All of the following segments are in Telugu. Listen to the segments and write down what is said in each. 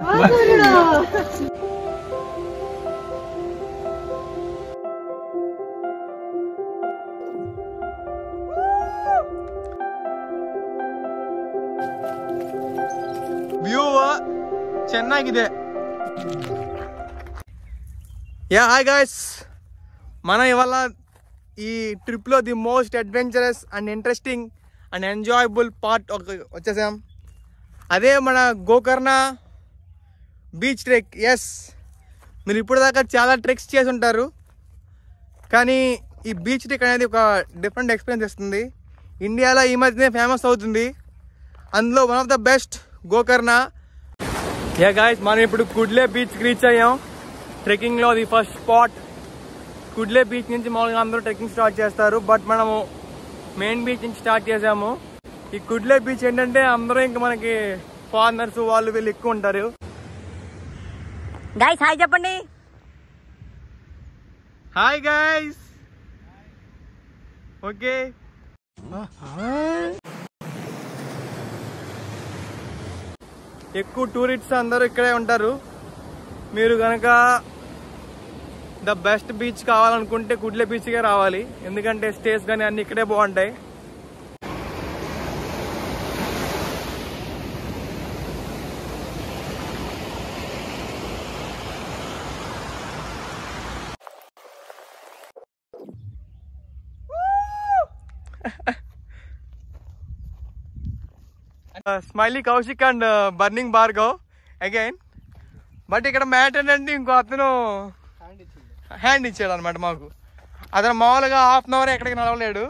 వ్యూ ಚೆನ್ನಾಗಿದೆ. యా హాయ్ గైస్, మనం ఇవాళ ఈ ట్రిప్లో the most adventurous and interesting and enjoyable part వచ్చేసాం. అదే మన గోకర్ణ బీచ్ ట్రెక్. ఎస్, మీరు ఇప్పటిదాకా చాలా ట్రెక్స్ చేసి ఉంటారు, కానీ ఈ బీచ్ ట్రెక్ అనేది ఒక డిఫరెంట్ ఎక్స్పీరియన్స్ ఇస్తుంది. ఇండియాలో ఈ మధ్యనే ఫేమస్ అవుతుంది. అందులో one of the best Gokarna. Yeah guys, మనం ఇప్పుడు కుడ్లే బీచ్కి రీచ్ అయ్యాం. ట్రెక్కింగ్లో the first spot Kudle beach నుంచి మామూలుగా అందరూ ట్రెక్కింగ్ స్టార్ట్ చేస్తారు, బట్ మనము మెయిన్ బీచ్ నుంచి స్టార్ట్ చేసాము. ఈ కుడ్లే బీచ్ ఏంటంటే అందరూ ఇంకా మనకి ఫారినర్స్ వాళ్ళు వీళ్ళు ఎక్కువ ఉంటారు. గైస్ హాయ్ చెప్పండి. Hi guys. ఓకే, ఎక్కువ టూరిస్ట్స్ అందరూ ఇక్కడే ఉంటారు. మీరు కనుక ద బెస్ట్ బీచ్ కావాలనుకుంటే కుడ్లే బీచ్కే రావాలి, ఎందుకంటే స్టేస్ కానీ అన్ని ఇక్కడే బాగుంటాయి. Smiley Kaushik and burning Bhargav again. But ఇక్కడ మ్యాట్ ఏంటంటే ఇంకో అతను హ్యాండ్ ఇచ్చాడు అనమాట మాకు. అతను మామూలుగా హాఫ్ అన్ అవర్ ఎక్కడికి నడవలేడు,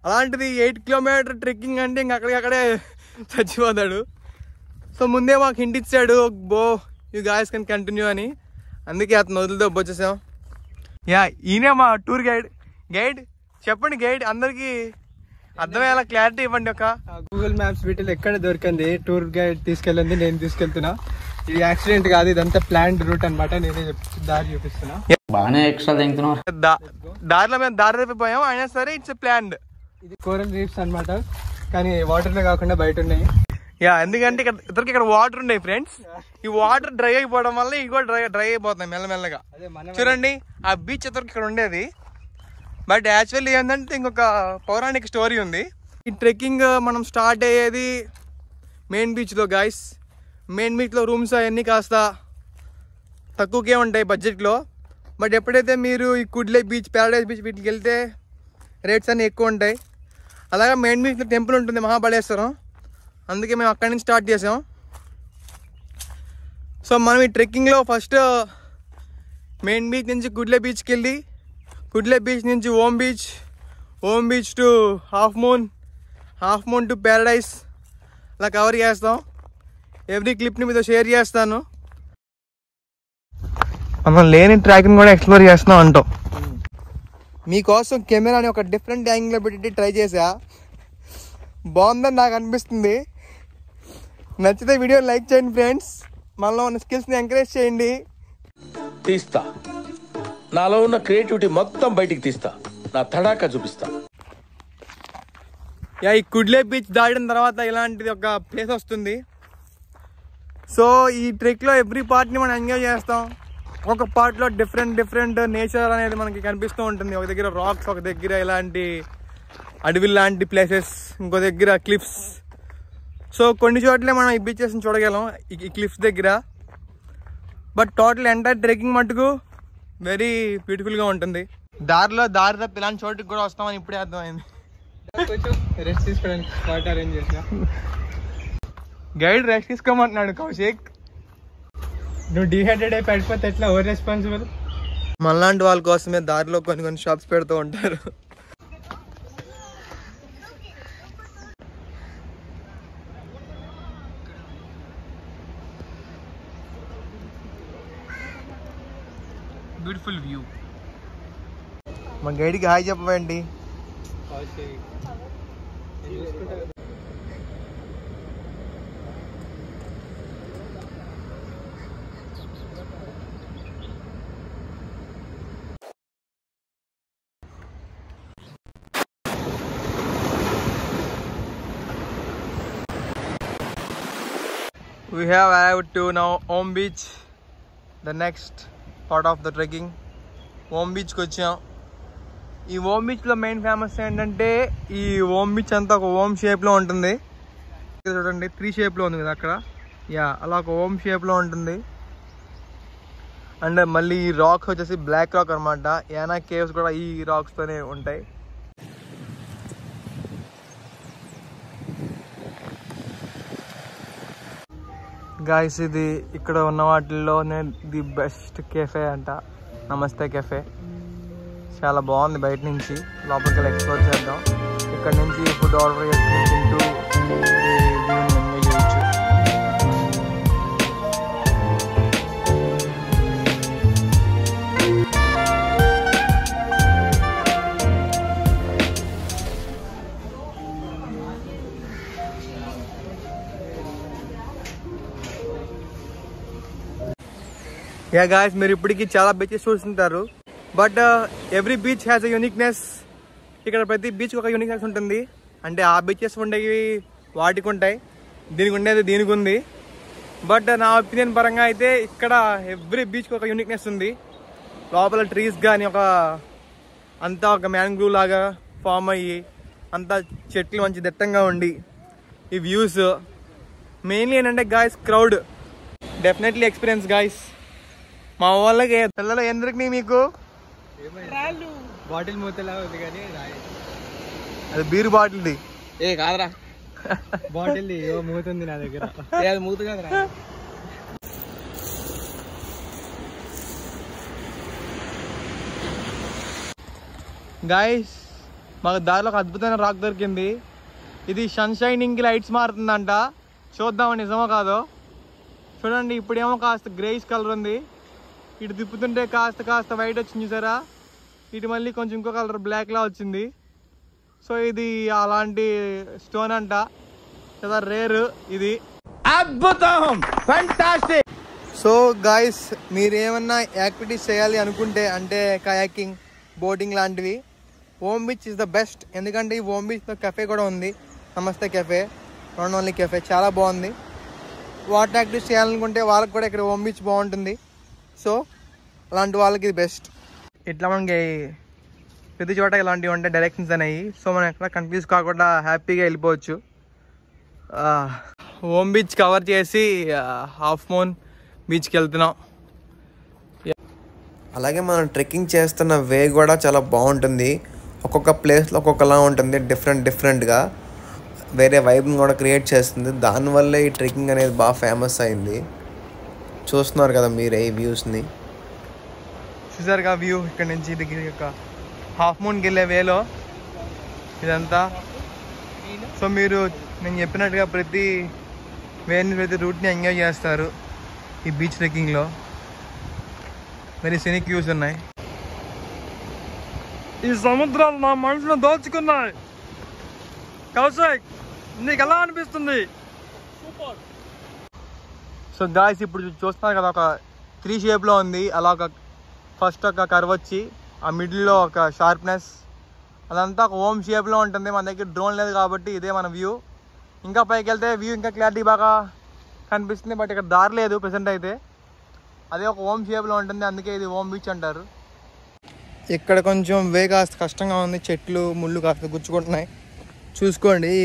అలాంటిది 8 కిలోమీటర్ ట్రెక్కింగ్ అంటే ఇంక అక్కడికక్కడే చచ్చిపోతాడు. సో ముందే మాకు హింట్ ఇచ్చాడు, బో యూ గాయస్ కెన్ కంటిన్యూ అని. అందుకే అతను వదిలితో వచ్చేసాం. యా, ఈయనే మా టూర్ గైడ్. చెప్పండి గైడ్, అందరికీ అర్థమయ్యేలా క్లారిటీ ఇవ్వండి. ఒక గూగుల్ మ్యాప్స్ వీటిలో ఎక్కడ దొరికింది టూర్ గైడ్ తీసుకెళ్ళింది, నేను తీసుకెళ్తున్నా. ఇది యాక్సిడెంట్ కాదు, ఇదంతా ప్లాన్డ్ రూట్ అనమాట. నేనే దారి చూపిస్తున్నా. బాగానే ఎక్స్ట్రా తింటున్నా. దారిలో మేము దారి తప్పిపోయాం, అయినా సరే ఇట్స్ ప్లాన్డ్. ఇది కోరల్ రీఫ్స్ అనమాట, కానీ వాటర్ లో కాకుండా బయట ఉన్నాయి. యా, ఎందుకంటే ఇక్కడ వాటర్ ఉన్నాయి ఫ్రెండ్స్. ఈ వాటర్ డ్రై అయిపోవడం వల్ల ఇవి కూడా డ్రై అయిపోతున్నాయి మెల్లమెల్లగా. చూడండి, ఆ బీచ్ ఇద్దరికి ఇక్కడ ఉండేది. బట్ యాక్చువల్లీ ఏంటంటే ఇంకొక పౌరాణిక స్టోరీ ఉంది. ఈ ట్రెక్కింగ్ మనం స్టార్ట్ అయ్యేది మెయిన్ బీచ్లో గాయస్. మెయిన్ బీచ్లో రూమ్స్ అవన్నీ కాస్త తక్కువకే ఉంటాయి బడ్జెట్లో. బట్ ఎప్పుడైతే మీరు ఈ కుడ్లే బీచ్, ప్యారడైజ్ బీచ్ వీటికి వెళ్తే రేట్స్ అన్నీ ఎక్కువ ఉంటాయి. అలాగే మెయిన్ బీచ్లో టెంపుల్ ఉంటుంది మహాబలేశ్వరం, అందుకే మేము అక్కడి నుంచి స్టార్ట్ చేసాం. సో మనం ఈ ట్రెక్కింగ్లో ఫస్ట్ మెయిన్ బీచ్ నుంచి కుడ్లే బీచ్కి వెళ్ళి, కుడ్లే బీచ్ నుంచి ohm beach to half moon to Paradise అలా కవర్ చేస్తాం. ఎవ్రీ క్లిప్ని మీతో షేర్ చేస్తాను. మనం లేని ట్రాక్ని కూడా ఎక్స్ప్లోర్ చేస్తున్నాం అంటాం. మీకోసం కెమెరాని ఒక డిఫరెంట్ యాంగిల్లో పెట్టి ట్రై చేసా, బాగుందని నాకు అనిపిస్తుంది. నచ్చితే వీడియో లైక్ చేయండి ఫ్రెండ్స్, మనలో ఉన్న స్కిల్స్ని ఎంకరేజ్ చేయండి. తీస్తా, నాలో ఉన్న క్రియేటివిటీ మొత్తం బయటికి తీస్తా, నా తడాకా చూపిస్తా. యా, ఈ కుడ్లే బీచ్ దాటిన తర్వాత ఇలాంటిది ఒక ప్లేస్ వస్తుంది. సో ఈ ట్రెక్లో ఎవ్రీ పార్ట్ని మనం ఎంజాయ్ చేస్తాం. ఒక పార్ట్లో డిఫరెంట్ నేచర్ అనేది మనకి కనిపిస్తూ ఉంటుంది. ఒక దగ్గర రాక్స్, ఒక దగ్గర ఇలాంటి అడవి లాంటి ప్లేసెస్, ఇంకో దగ్గర క్లిఫ్స్. సో కొన్ని చోట్లే మనం ఈ బీచెస్ని చూడగలం ఈ క్లిఫ్స్ దగ్గర. బట్ టోటల్ ఎంటైర్ ట్రెక్కింగ్ మటుకు వెరీ బ్యూటిఫుల్గా ఉంటుంది. దారి తప్ప ఇలాంటి చోటుకి కూడా వస్తామని ఇప్పుడే అర్థమైంది. కొంచెం రెస్ట్ తీసుకోవడానికి స్పాట్ అరేంజ్ చేసిన. గైడ్ రెస్ట్ తీసుకోమంటున్నాడు కౌశిక్. నువ్వు డిహైడ్రేట్ అయి పడిపోతే ఎట్లా, ఓవర్ రెస్పాన్సిబుల్. మనలాంటి వాళ్ళ కోసమే దారిలో కొన్ని షాప్స్ పెడుతూ ఉంటారు. Beautiful view. మా గైడ్కి హాయ్ చెప్పండి. We have arrived to now Om Beach, the next part of the trekking. Om Beach కి వచ్చాం. ఈ ఓమ్ బీచ్ లో మెయిన్ ఫేమస్ ఏంటంటే ఈ ఓమ్ బీచ్ అంతా ఒక ఓమ్ షేప్ లో ఉంటుంది. చూడండి 3 షేప్ లో ఉంది కదా అక్కడ. యా అలా ఒక ఓమ్ షేప్ లో ఉంటుంది. అండ్ మళ్ళీ ఈ రాక్స్ వచ్చేసి బ్లాక్ రాక్ అనమాట. యానా కేవ్స్ కూడా ఈ రాక్స్ తోనే ఉంటాయి. గాయస్ ఇది ఇక్కడ ఉన్న వాటిల్లోనే ది బెస్ట్ కెఫే అంట, నమస్తే కెఫే. చాలా బాగుంది. బయట నుంచి లోపలికి వెళ్ళి ఎక్స్ప్లోర్ చేద్దాం. ఇక్కడ నుంచి ఫుడ్ ఆర్డర్ చేసుకుని తింటూ ఎంజాయ్ చేయొచ్చు. యా గాయస్ మీరు ఇప్పటికీ చాలా బీచెస్ చూస్తుంటారు. But every beach has a uniqueness. ఇక్కడ ప్రతి బీచ్కి ఒక యూనిక్నెస్ ఉంటుంది. అంటే ఆ బీచెస్ ఉండేవి వాటికి ఉంటాయి, దీనికి ఉండేది దీనికి ఉంది. బట్ నా ఒపీనియన్ పరంగా అయితే ఇక్కడ ఎవ్రీ బీచ్కి ఒక యూనిక్నెస్ ఉంది. లోపల ట్రీస్ కానీ అంతా ఒక మ్యాంగ్రూవ్ లాగా ఫామ్ అయ్యి అంతా చెట్లు మంచి దట్టంగా ఉండి ఈ వ్యూస్ మెయిన్లీ ఏంటంటే guys crowd definitely experience guys. మా వాళ్ళకి పిల్లలు ఎందుకు మీకు బాటిల్ మూతలా ఉంది కానీ అది బీరు బాటిల్ది. ఏ కాదరా బాటిల్ది మూతుంది నా దగ్గర. అది మూత కాదురా. గాయస్ మాకు దారిలో ఒక అద్భుతమైన రాక్ దొరికింది. ఇది సన్షైనింగ్ లైట్స్ మారుతుందంట. చూద్దాం నిజమో కాదో. చూడండి ఇప్పుడేమో కాస్త గ్రేయిష్ కలర్ ఉంది, ఇటు తిప్పుతుంటే కాస్త వైట్ వచ్చింది చూసారా. ఇటు మళ్ళీ కొంచెం ఇంకో కలర్ బ్లాక్లా వచ్చింది. సో ఇది అలాంటి స్టోన్ అంట, చాలా రేర్ ఇది. అద్భుతం, ఫ్యాంటాస్టిక్. సో గాయస్ మీరు ఏమన్నా యాక్టివిటీస్ చేయాలి అనుకుంటే అంటే కయాకింగ్, బోటింగ్ లాంటివి, ohm beach is the best. ఎందుకంటే ఈ ఓమ్ బీచ్లో కెఫే కూడా ఉంది, నమస్తే కెఫే, నాట్ ఓన్లీ కెఫే, చాలా బాగుంది. వాటర్ యాక్టివిటీస్ చేయాలనుకుంటే వాళ్ళకి కూడా ఇక్కడ ఓమ్ బీచ్ బాగుంటుంది. సో అలాంటి వాళ్ళకి ఇది బెస్ట్. ఇట్లా మనకి ప్రతి చోట ఇలాంటివి ఉంటాయి డైరెక్షన్స్ అనేవి. సో మనం ఎక్కడ కన్ఫ్యూజ్ కాకుండా హ్యాపీగా వెళ్ళిపోవచ్చు. ఓమ్ బీచ్ కవర్ చేసి హాఫ్ మూన్ బీచ్కి వెళ్తున్నాం. అలాగే మనం ట్రెక్కింగ్ చేస్తున్న వే కూడా చాలా బాగుంటుంది. ఒక్కొక్క ప్లేస్లో ఒక్కొక్కలా ఉంటుంది, డిఫరెంట్గా వేరే వైబ్ని కూడా క్రియేట్ చేస్తుంది. దానివల్లే ఈ ట్రెక్కింగ్ అనేది బాగా ఫేమస్ అయింది. చూస్తున్నారు కదా మీరే ఈ వ్యూస్ని. చూసారుగా వ్యూ ఇక్కడ నుంచి దగ్గర యొక్క హాఫ్ మూన్కి వెళ్ళే వేలో ఇదంతా. సో మీరు నేను చెప్పినట్టుగా ప్రతి వేని ప్రతి రూట్ని ఎంజాయ్ చేస్తారు ఈ బీచ్ ట్రెక్కింగ్లో. వెరీ సినిక్ వ్యూస్ ఉన్నాయి. ఈ సముద్రాలు నా మనసును దోచుకున్నాయి. కౌశిక్ నీకు ఎలా అనిపిస్తుంది? సో గాయస్ ఇప్పుడు చూస్తున్నారు కదా ఒక 3 షేప్లో ఉంది. అలా ఒక ఫస్ట్ ఒక కర్వ్ వచ్చి ఆ మిడిల్లో ఒక షార్ప్నెస్, అదంతా ఒక ఓమ్ షేప్లో ఉంటుంది. మన దగ్గర డ్రోన్ లేదు కాబట్టి ఇదే మన వ్యూ. ఇంకా పైకి వెళ్తే వ్యూ ఇంకా క్లారిటీ బాగా కనిపిస్తుంది. బట్ ఇక్కడ దారి లేదు ప్రెసెంట్ అయితే. అదే ఒక ఓమ్ షేప్లో ఉంటుంది, అందుకే ఇది ఓమ్ బీచ్ అంటారు. ఇక్కడ కొంచెం వే కాస్త కష్టంగా ఉంది, చెట్లు ముళ్ళు కాస్త గుచ్చుకుంటున్నాయి. చూసుకోండి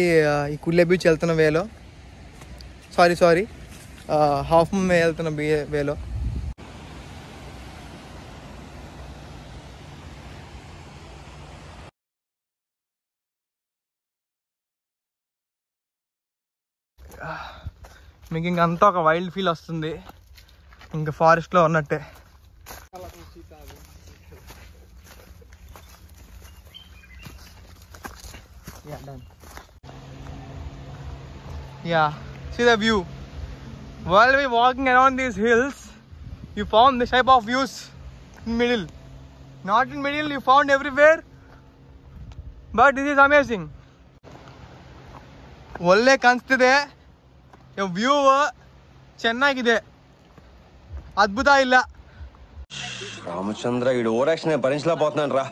ఈ కుల్లే బీచ్ వెళ్తున్న వేలో, సారీ హాఫ్ మూన్ వెళ్తున్న వేలో. మీకు ఇంకంతా ఒక వైల్డ్ ఫీల్ వస్తుంది, ఇంకా ఫారెస్ట్లో ఉన్నట్టే. Yeah, see the view. While we walking around these hills, you found this type of views in middle. Not in middle, you found everywhere. But this is amazing. ಒಳ್ಳೆ ಕಾಣಿಸ್ತಿದೆ ವ್ಯೂ. ಚೆನ್ನಾಗಿದೆ, అద్భుత ಇಲ್ಲ. రామచంద్ర ఈడు ఓవర్ యాక్షన్ భరించలేకపోతున్నాను రా.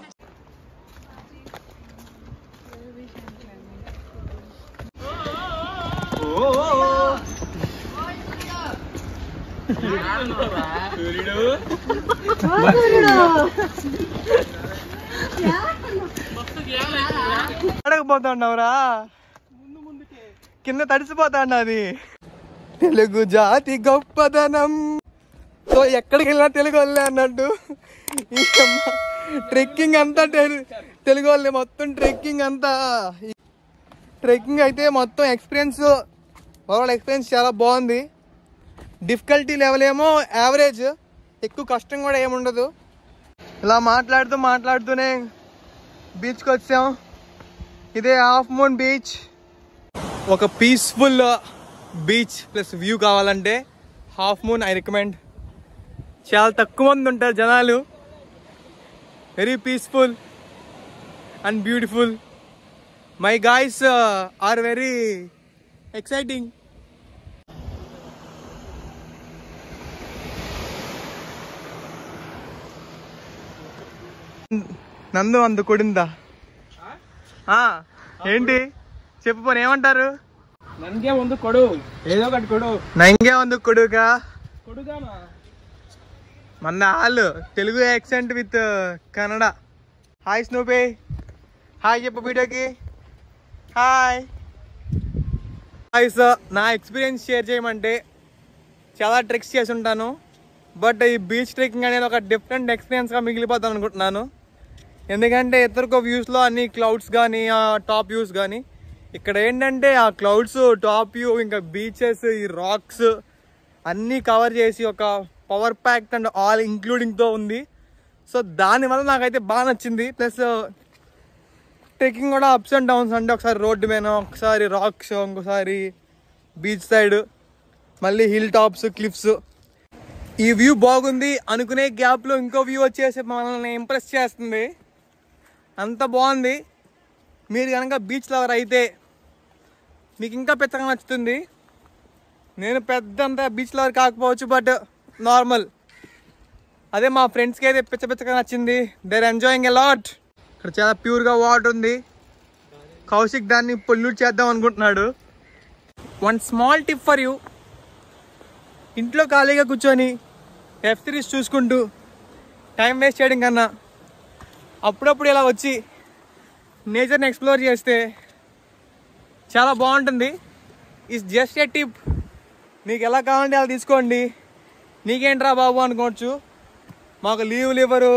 అడగపోతున్నావురా, కింద తడిసిపోతాడు అది. తెలుగు జాతి గొప్పదనం. సో ఎక్కడికి వెళ్ళినా తెలుగు వాళ్ళే అన్నట్టు. ట్రెక్కింగ్ అంతా తెలుగు వాళ్ళే, మొత్తం ట్రెక్కింగ్ అంతా. ట్రెక్కింగ్ అయితే మొత్తం ఎక్స్పీరియన్స్, ఓవరాల్ ఎక్స్పీరియన్స్ చాలా బాగుంది. డిఫికల్టీ లెవెల్ ఏమో యావరేజ్, ఎక్కువ కష్టం కూడా ఏముండదు. ఇలా మాట్లాడుతూనే బీచ్కి వచ్చాం. ఇదే హాఫ్ మూన్ బీచ్. ఒక పీస్ఫుల్ బీచ్ ప్లస్ వ్యూ కావాలంటే హాఫ్ మూన్ ఐ రికమెండ్. చాలా తక్కువ మంది ఉంటారు జనాలు. Very peaceful and beautiful. My guys are very exciting. నందు అందు కొడిందా? ఏంటి చెప్పు పోనీ, ఏమంటారు? నన్గే ముందు కొడు, ఏదో ఒకటి కొడు. నంగే ఉంది కొడుగా. కొడుగానా? మన వాళ్ళు Telugu accent with Kannada. Hi స్నూపే, హాయ్ చెప్పు వీడియోకి. Hi hi sir. నా ఎక్స్పీరియన్స్ షేర్ చేయమంటే చాలా ట్రెక్స్ చేసి ఉంటాను, బట్ ఈ బీచ్ ట్రెక్కింగ్ అనేది ఒక డిఫరెంట్ ఎక్స్పీరియన్స్గా మిగిలిపోతాను అనుకుంటున్నాను. ఎందుకంటే ఇతరుకో వ్యూస్లో అన్ని క్లౌడ్స్ కానీ టాప్ వ్యూస్ కానీ, ఇక్కడ ఏంటంటే ఆ క్లౌడ్స్, టాప్ వ్యూ, ఇంకా బీచెస్, ఈ రాక్స్ అన్నీ కవర్ చేసి ఒక పవర్ ప్యాక్డ్ అండ్ ఆల్ ఇంక్లూడింగ్తో ఉంది. సో దానివల్ల నాకైతే బాగా నచ్చింది. ప్లస్ ట్రెక్కింగ్ కూడా అప్స్ అండ్ డౌన్స్, అంటే ఒకసారి రోడ్డు మీద, ఒకసారి రాక్స్, ఇంకోసారి బీచ్ సైడ్, మళ్ళీ హిల్ టాప్స్, క్లిఫ్స్. ఈ వ్యూ బాగుంది అనుకునే గ్యాప్లో ఇంకో వ్యూ వచ్చేసి మనల్ని ఇంప్రెస్ చేస్తుంది. అంత బాగుంది. మీరు కనుక బీచ్ లవర్ అయితే మీకు ఇంకా పెద్దగా నచ్చుతుంది. నేను పెద్దంత బీచ్ లవర్ కాకపోవచ్చు, బట్ నార్మల్. అదే మా ఫ్రెండ్స్కి అయితే పిచ్చగా నచ్చింది. They are enjoying a lot. ఇక్కడ చాలా ప్యూర్గా వాటర్ ఉంది. కౌశిక్ దాన్ని పొల్యూట్ చేద్దాం అనుకుంటున్నాడు. One small tip for you. ఇంట్లో ఖాళీగా కూర్చొని వెబ్ సిరీస్ చూసుకుంటూ టైం వేస్ట్ చేయడం కన్నా అప్పుడప్పుడు ఇలా వచ్చి నేచర్ని ఎక్స్ప్లోర్ చేస్తే చాలా బాగుంటుంది. It's just a tip. మీకు ఎలా కావాలంటే అలా తీసుకోండి. నీకేంట్రా బాబు అనుకోవచ్చు. మాకు లీవులు ఇవ్వరు,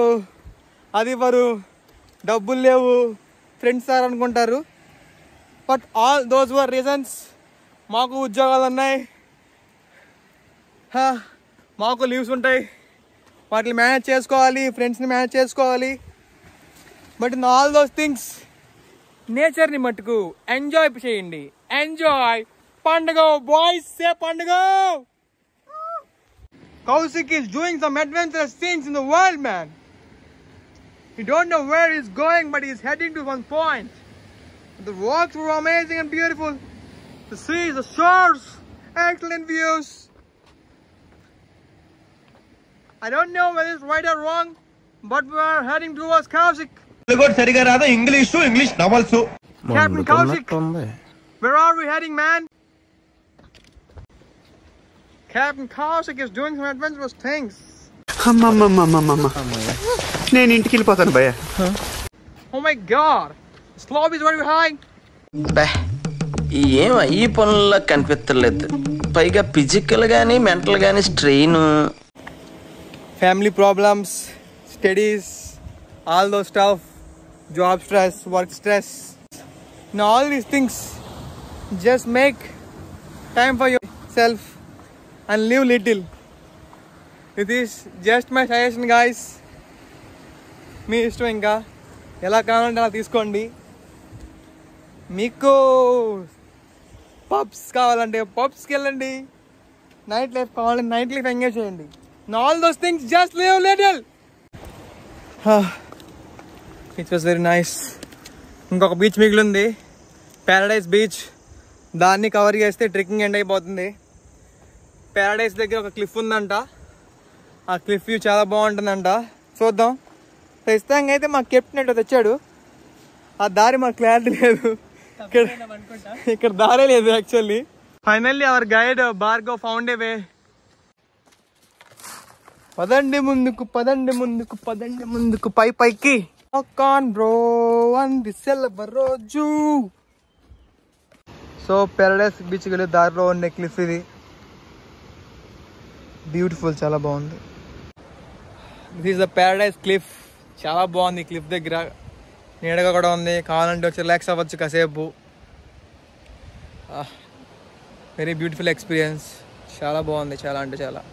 అది ఇవ్వరు, డబ్బులు లేవు, ఫ్రెండ్స్ సార్ అనుకుంటారు. But all those were reasons. మాకు ఉద్యోగాలు ఉన్నాయి, మాకు లీవ్స్ ఉంటాయి, వాటిని మేనేజ్ చేసుకోవాలి, ఫ్రెండ్స్ని మేనేజ్ చేసుకోవాలి. But in all those things నేచర్ని మట్టుకు ఎంజాయ్ చేయండి. ఎంజాయ్ పండుగ బాయ్స్, సే పండుగ. Kaushik is doing some adventurous things in the world, man. He don't know where he's going, but he's heading to one point. The rocks were amazing and beautiful. The seas, the shores, excellent views. I don't know whether it's right or wrong, but we're heading towards Kaushik. English novels. Captain Kaushik, where are we heading, man? Captain Kaushik is doing some adventurous things. నేను ఇంటికి వెళ్ళిపోతాను భయ్య. Oh my god, slope is very high. ఏం ఈ పనుల్లో కనిపించలేదు. పైగా ఫిజికల్ గానీ మెంటల్ గానీ strain. Family problems, studies, all those stuff, job stress, work stress, and all these things. Just make time for yourself and live little. This is just my suggestion, guys. మీ ఇష్టం, ఇంకా ఎలా కావాలంటే అలా తీసుకోండి. మీకు పబ్స్ కావాలంటే పబ్స్కి వెళ్ళండి, నైట్ లైఫ్ కావాలంటే నైట్ లైఫ్ ఎంజాయ్ చేయండి. And all those things, just live little. It was very nice. ఇంకొక బీచ్ మిగిలింది, ప్యారడైజ్ బీచ్. దాన్ని కవర్ చేస్తే ట్రెక్కింగ్ ఎండ్ అయిపోతుంది. ప్యారడైజ్ దగ్గర ఒక క్లిఫ్ ఉందంట. ఆ క్లిఫ్ వ్యూ చాలా బాగుంటుందంట. చూద్దాం. ప్రస్తుతానికి అయితే మా కెప్టెన్ ఎటో తెచ్చాడు. ఆ దారి మాకు క్లారిటీ లేదు. ఇక్కడ దారే లేదు actually. Finally our guide Bhargav found a way. పదండి ముందుకు పైకి కాన్ బ్రో అంది సెలవు రోజు. సో పారడైస్ బీచ్కి వెళ్ళే దారిలో ఉండే క్లిఫ్ ఇది. బ్యూటిఫుల్, చాలా బాగుంది. This is the Paradise cliff. చాలా బాగుంది. క్లిఫ్ దగ్గర నీడగా కూడా ఉంది. కావాలంటే వచ్చి రిలాక్స్ అవ్వచ్చు కాసేపు. Very beautiful experience. చాలా బాగుంది, చాలా అంటే చాలా.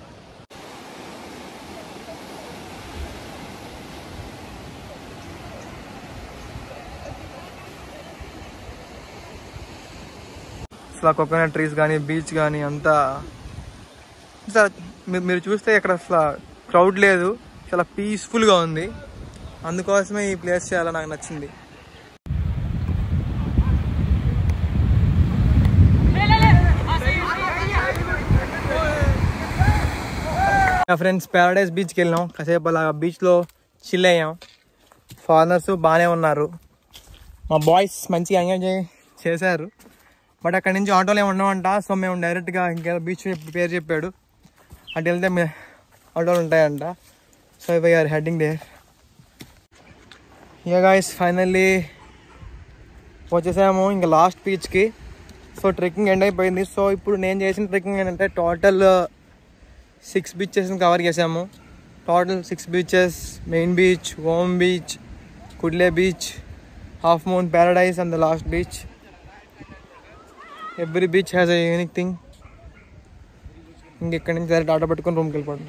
అసలు కోకోనట్ ట్రీస్ కానీ బీచ్ కానీ అంతా మీరు చూస్తే ఇక్కడ అసలు క్రౌడ్ లేదు, చాలా పీస్ఫుల్గా ఉంది. అందుకోసమే ఈ ప్లేస్ చాలా నాకు నచ్చింది. ఫ్రెండ్స్ పారడైస్ బీచ్కి వెళ్ళాం. కాసేపు అలా బీచ్లో చిల్ అయ్యాం. ఫారినర్స్ బాగానే ఉన్నారు. మా బాయ్స్ మంచిగా ఎంజాయ్ చేశారు. బట్ అక్కడి నుంచి ఆటోలు ఏమి ఉండవంట. సో మేము డైరెక్ట్గా ఇంకా బీచ్ పేరు చెప్పాడు, అటు వెళ్తే ఆటోలు ఉంటాయంట. So we are heading there. Yeah guys, finally వచ్చేసాము ఇంకా లాస్ట్ బీచ్కి. సో ట్రెక్కింగ్ ఎండ్ అయిపోయింది. సో ఇప్పుడు నేను చేసిన ట్రెక్కింగ్ ఏంటంటే టోటల్ 6 బీచెస్ని కవర్ చేసాము. Total 6 beaches: main beach, Om beach, Kudle beach, half moon, paradise and the last beach. Every beach has a unique thing. ఇంకెక్కడి నుంచి డైరెక్ట్ ఆటో పట్టుకొని రూమ్కి వెళ్ళిపోండి.